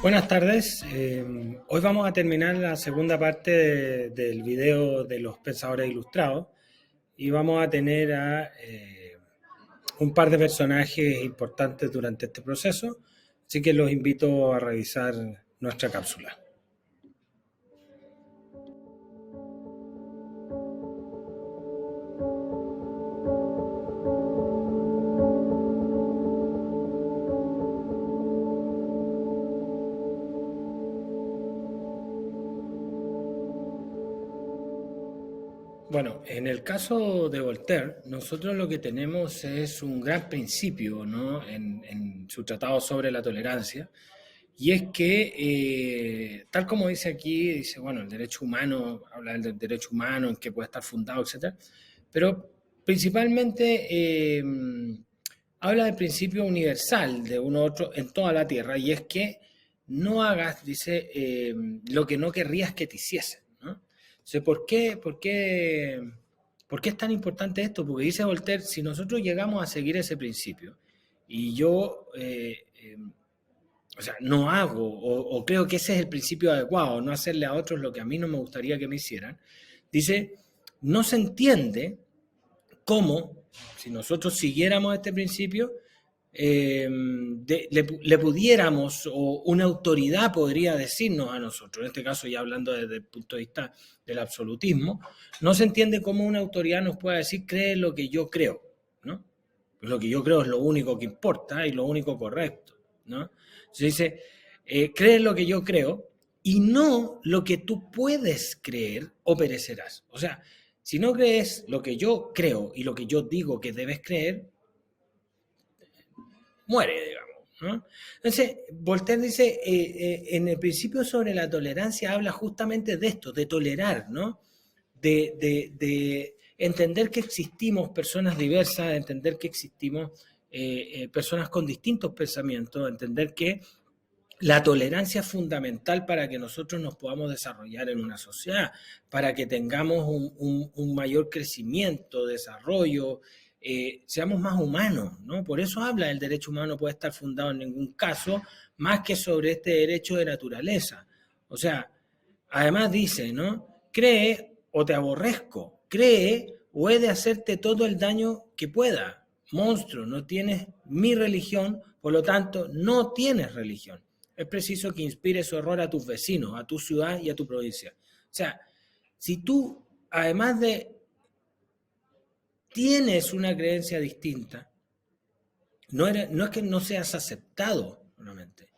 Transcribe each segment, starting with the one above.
Buenas tardes. Hoy vamos a terminar la segunda parte del video de los pensadores ilustrados y vamos a tener a un par de personajes importantes durante este proceso, así que los invito a revisar nuestra cápsula. Bueno, en el caso de Voltaire, nosotros lo que tenemos es un gran principio, ¿no? en su tratado sobre la tolerancia, y es que, tal como dice aquí, dice, bueno, el derecho humano, habla del derecho humano, en que puede estar fundado, etcétera, pero principalmente habla del principio universal de uno u otro en toda la tierra, y es que no hagas, dice, lo que no querrías que te hiciesen, ¿no? Entonces, ¿por qué es tan importante esto? Porque dice Voltaire, si nosotros llegamos a seguir ese principio, y yo, o sea, no hago, o creo que ese es el principio adecuado, no hacerle a otros lo que a mí no me gustaría que me hicieran, dice, no se entiende cómo, si nosotros siguiéramos este principio, le pudiéramos, o una autoridad podría decirnos a nosotros, en este caso ya hablando desde el punto de vista del absolutismo, no se entiende cómo una autoridad nos pueda decir, cree lo que yo creo, ¿no? Pues lo que yo creo es lo único que importa y lo único correcto, ¿no? Se dice, cree lo que yo creo y no lo que tú puedes creer o perecerás. O sea, si no crees lo que yo creo y lo que yo digo que debes creer, muere, digamos, ¿no? Entonces, Voltaire dice, en el principio sobre la tolerancia habla justamente de esto, de tolerar, ¿no? De entender que existimos personas diversas, de entender que existimos personas con distintos pensamientos, de entender que la tolerancia es fundamental para que nosotros nos podamos desarrollar en una sociedad, para que tengamos un mayor crecimiento, desarrollo, seamos más humanos, ¿no? Por eso habla del derecho humano, no puede estar fundado en ningún caso más que sobre este derecho de naturaleza. O sea, además dice, ¿no? Cree o te aborrezco, cree o he de hacerte todo el daño que pueda. Monstruo, no tienes mi religión, por lo tanto, no tienes religión. Es preciso que inspires horror a tus vecinos, a tu ciudad y a tu provincia. O sea, si tú, además de, tienes una creencia distinta, no es que no seas aceptado, realmente.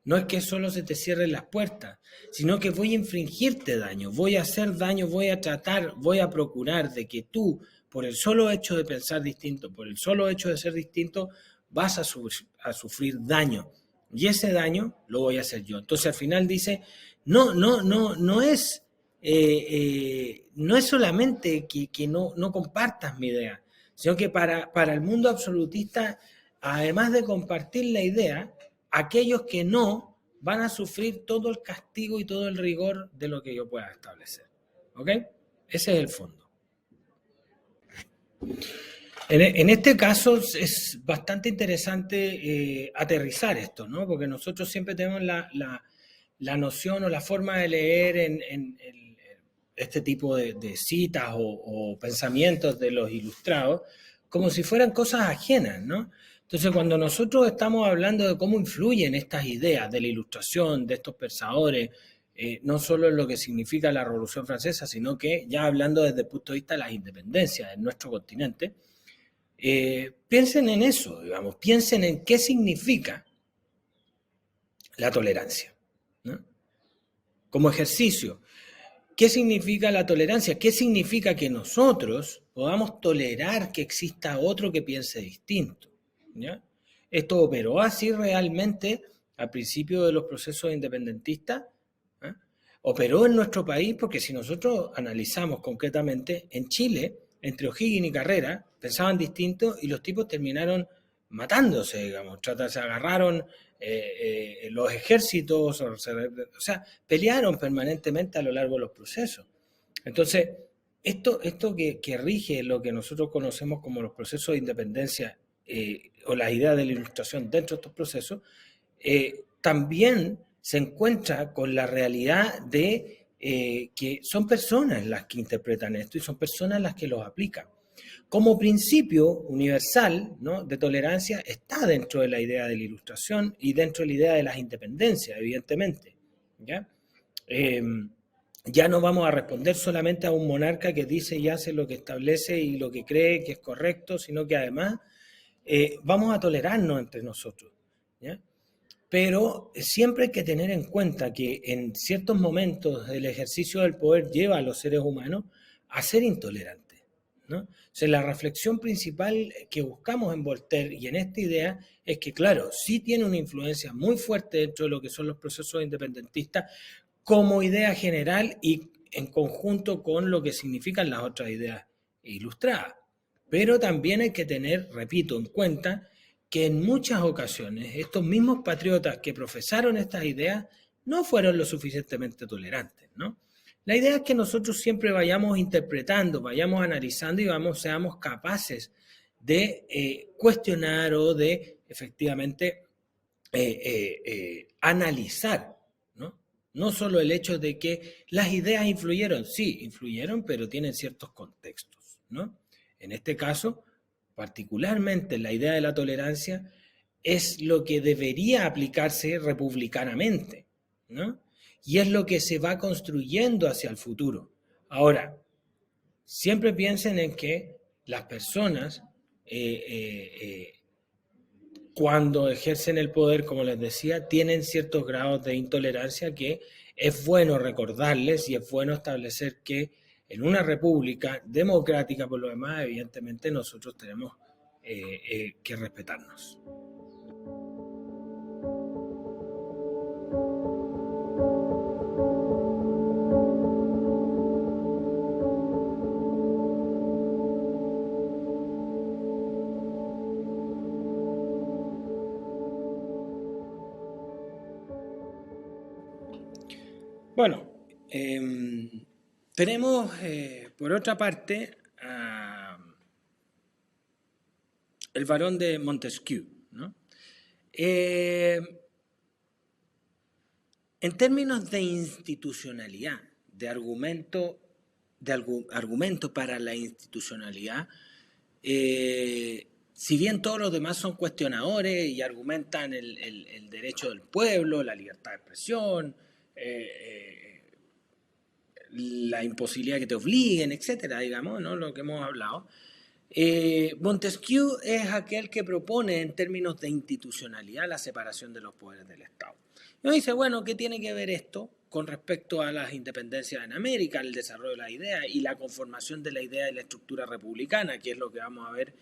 No es que solo se te cierren las puertas, sino que voy a infringirte daño, voy a hacer daño, voy a tratar, voy a procurar de que tú, por el solo hecho de pensar distinto, por el solo hecho de ser distinto, vas a sufrir daño. Y ese daño lo voy a hacer yo. Entonces al final dice, no es solamente que no compartas mi idea, sino que para el mundo absolutista, además de compartir la idea, aquellos que no van a sufrir todo el castigo y todo el rigor de lo que yo pueda establecer. ¿Ok? Ese es el fondo. En este caso es bastante interesante aterrizar esto, ¿no? Porque nosotros siempre tenemos la noción o la forma de leer en este tipo de citas o pensamientos de los ilustrados como si fueran cosas ajenas, ¿no? Entonces, cuando nosotros estamos hablando de cómo influyen estas ideas de la ilustración, de estos pensadores, no solo en lo que significa la Revolución Francesa, sino que ya hablando desde el punto de vista de las independencias en nuestro continente, piensen en eso, digamos, piensen en qué significa la tolerancia, ¿no? Como ejercicio. ¿Qué significa la tolerancia? ¿Qué significa que nosotros podamos tolerar que exista otro que piense distinto? ¿Ya? Esto operó así realmente al principio de los procesos independentistas. ¿Eh? Operó en nuestro país porque si nosotros analizamos concretamente, en Chile, entre O'Higgins y Carrera, pensaban distinto y los tipos terminaron matándose, digamos, se agarraron los ejércitos, o sea, pelearon permanentemente a lo largo de los procesos. Entonces, esto que rige lo que nosotros conocemos como los procesos de independencia o las ideas de la ilustración dentro de estos procesos, también se encuentra con la realidad de que son personas las que interpretan esto y son personas las que los aplican. Como principio universal, ¿no?, de tolerancia está dentro de la idea de la Ilustración y dentro de la idea de las independencias, evidentemente. ¿Ya? Ya no vamos a responder solamente a un monarca que dice y hace lo que establece y lo que cree que es correcto, sino que además vamos a tolerarnos entre nosotros. ¿Ya? Pero siempre hay que tener en cuenta que en ciertos momentos el ejercicio del poder lleva a los seres humanos a ser intolerantes, ¿no? O sea, la reflexión principal que buscamos en Voltaire y en esta idea es que, claro, sí tiene una influencia muy fuerte dentro de lo que son los procesos independentistas como idea general y en conjunto con lo que significan las otras ideas ilustradas. Pero también hay que tener, repito, en cuenta que en muchas ocasiones estos mismos patriotas que profesaron estas ideas no fueron lo suficientemente tolerantes, ¿no? La idea es que nosotros siempre vayamos interpretando, vayamos analizando y seamos capaces de cuestionar o de efectivamente analizar, ¿no? No solo el hecho de que las ideas influyeron, sí, influyeron, pero tienen ciertos contextos, ¿no? En este caso, particularmente la idea de la tolerancia es lo que debería aplicarse republicanamente, ¿no? Y es lo que se va construyendo hacia el futuro. Ahora, siempre piensen en que las personas cuando ejercen el poder, como les decía, tienen ciertos grados de intolerancia que es bueno recordarles y es bueno establecer que en una república democrática, por lo demás, evidentemente nosotros tenemos que respetarnos. Bueno, tenemos por otra parte el Barón de Montesquieu, ¿no? En términos de institucionalidad, de argumento para la institucionalidad, si bien todos los demás son cuestionadores y argumentan el derecho del pueblo, la libertad de expresión, la imposibilidad que te obliguen, etcétera, digamos, ¿no?, lo que hemos hablado. Montesquieu es aquel que propone en términos de institucionalidad la separación de los poderes del Estado. Y uno dice, bueno, ¿qué tiene que ver esto con respecto a las independencias en América, el desarrollo de la idea y la conformación de la idea de la estructura republicana, que es lo que vamos a ver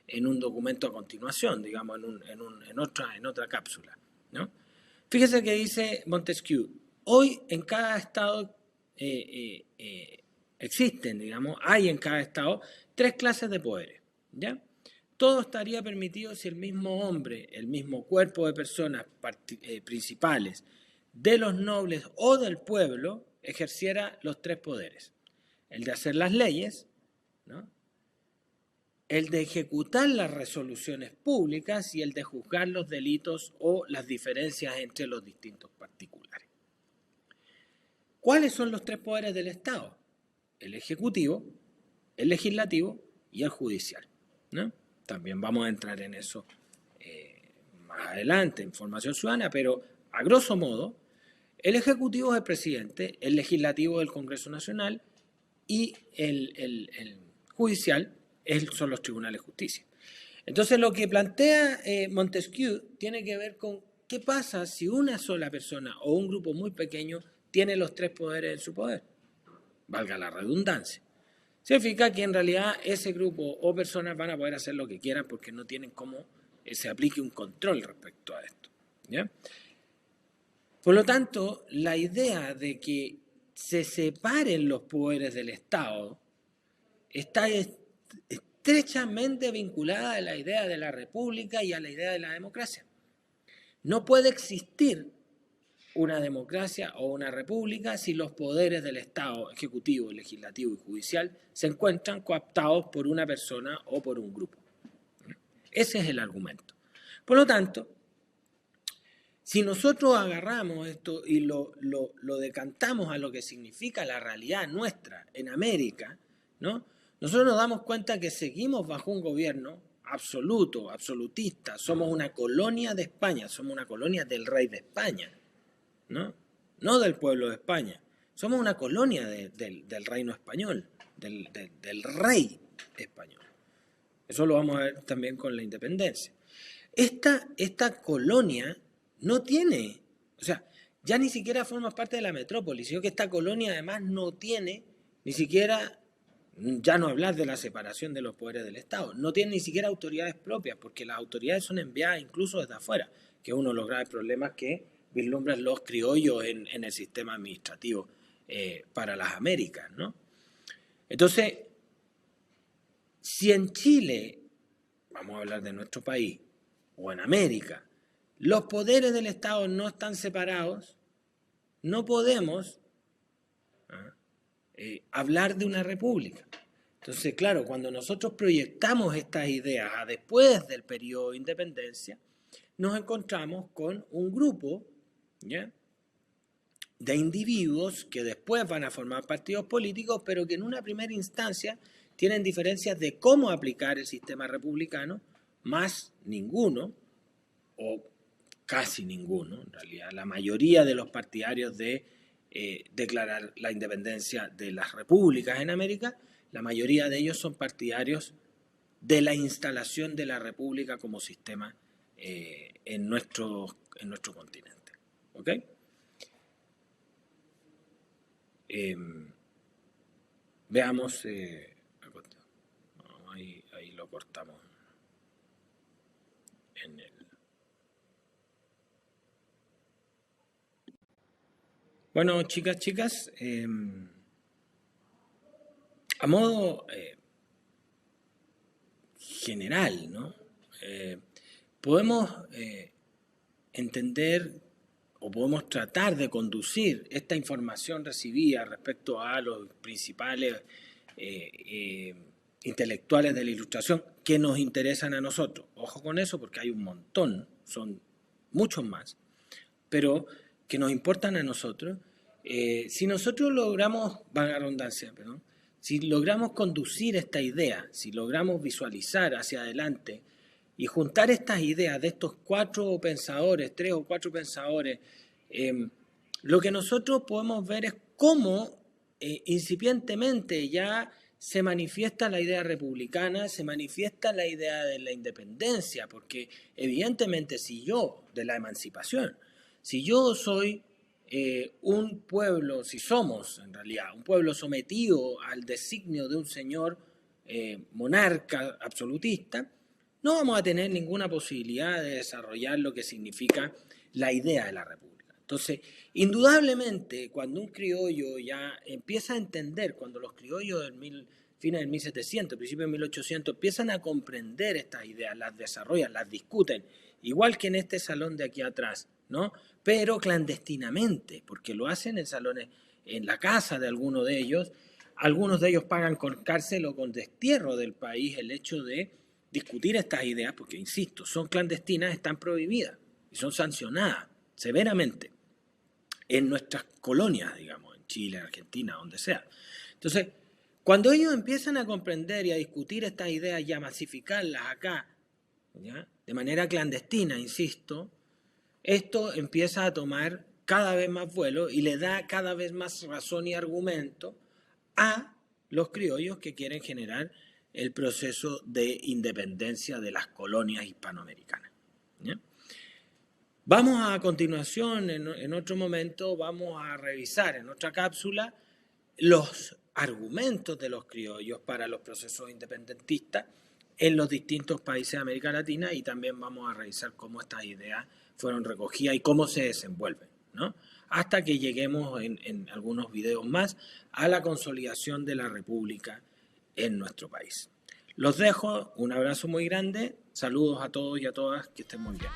en un documento a continuación, digamos, en otra cápsula, ¿no? Fíjese que dice Montesquieu, hoy en cada estado existen, digamos, hay en cada estado 3 clases de poderes, ¿ya? Todo estaría permitido si el mismo hombre, el mismo cuerpo de personas principales de los nobles o del pueblo ejerciera los 3 poderes. El de hacer las leyes, ¿no?, el de ejecutar las resoluciones públicas y el de juzgar los delitos o las diferencias entre los distintos particulares. ¿Cuáles son los 3 poderes del Estado? El ejecutivo, el legislativo y el judicial, ¿no? También vamos a entrar en eso más adelante, en Formación Ciudadana, pero a grosso modo, el ejecutivo es el presidente, el legislativo del Congreso Nacional y el judicial son los tribunales de justicia. Entonces, lo que plantea Montesquieu tiene que ver con qué pasa si una sola persona o un grupo muy pequeño tiene los 3 poderes en su poder, valga la redundancia. Significa que en realidad ese grupo o personas van a poder hacer lo que quieran porque no tienen cómo se aplique un control respecto a esto, ¿ya? Por lo tanto, la idea de que se separen los poderes del Estado está estrechamente vinculada a la idea de la república y a la idea de la democracia. No puede existir una democracia o una república si los poderes del Estado, ejecutivo, legislativo y judicial, se encuentran cooptados por una persona o por un grupo. Ese es el argumento. Por lo tanto, Si nosotros agarramos esto y lo decantamos a lo que significa la realidad nuestra en América, ¿no? Nosotros nos damos cuenta que seguimos bajo un gobierno absoluto, absolutista. Somos una colonia de España, somos una colonia del rey de España, ¿no? No del pueblo de España. Somos una colonia del reino español, del rey español. Eso lo vamos a ver también con la independencia. Esta colonia no tiene, o sea, ya ni siquiera forma parte de la metrópoli, sino que esta colonia además no tiene ni siquiera, ya no hablar de la separación de los poderes del Estado, no tiene ni siquiera autoridades propias, porque las autoridades son enviadas incluso desde afuera, que es uno de los graves problemas que vislumbran los criollos en el sistema administrativo para las Américas, ¿no? Entonces, si en Chile, vamos a hablar de nuestro país, o en América, los poderes del Estado no están separados, no podemos hablar de una república. Entonces, claro, cuando nosotros proyectamos estas ideas a después del periodo de independencia, nos encontramos con un grupo, ¿ya?, de individuos que después van a formar partidos políticos, pero que en una primera instancia tienen diferencias de cómo aplicar el sistema republicano, más ninguno, o casi ninguno, en realidad, la mayoría de los partidarios de declarar la independencia de las repúblicas en América, la mayoría de ellos son partidarios de la instalación de la república como sistema en nuestro continente. ¿Ok? Veamos, ahí lo cortamos en el... Bueno, chicas, a modo general, ¿no? Podemos entender o podemos tratar de conducir esta información recibida respecto a los principales intelectuales de la Ilustración que nos interesan a nosotros. Ojo con eso porque hay un montón, son muchos más, pero que nos importan a nosotros. Si nosotros logramos, valga la redundancia, perdón, si logramos conducir esta idea, si logramos visualizar hacia adelante y juntar estas ideas de estos tres o cuatro pensadores, lo que nosotros podemos ver es cómo incipientemente ya se manifiesta la idea republicana, se manifiesta la idea de la independencia, porque evidentemente de la emancipación, si yo soy un pueblo, si somos en realidad un pueblo sometido al designio de un señor monarca absolutista, no vamos a tener ninguna posibilidad de desarrollar lo que significa la idea de la república. Entonces, indudablemente, cuando un criollo ya empieza a entender, cuando los criollos fines del 1700, principios del 1800, empiezan a comprender estas ideas, las desarrollan, las discuten, igual que en este salón de aquí atrás, ¿no? Pero clandestinamente, porque lo hacen en salones, en la casa de algunos de ellos pagan con cárcel o con destierro del país el hecho de discutir estas ideas, porque, insisto, son clandestinas, están prohibidas y son sancionadas severamente en nuestras colonias, digamos, en Chile, en Argentina, donde sea. Entonces, cuando ellos empiezan a comprender y a discutir estas ideas y a masificarlas acá, ¿ya?, de manera clandestina, insisto, esto empieza a tomar cada vez más vuelo y le da cada vez más razón y argumento a los criollos que quieren generar el proceso de independencia de las colonias hispanoamericanas, ¿ya? Vamos a continuación, en otro momento, vamos a revisar en otra cápsula los argumentos de los criollos para los procesos independentistas en los distintos países de América Latina, y también vamos a revisar cómo estas ideas fueron recogidas y cómo se desenvuelven, ¿no? Hasta que lleguemos en algunos videos más a la consolidación de la República en nuestro país. Los dejo, un abrazo muy grande, saludos a todos y a todas, que estén muy bien.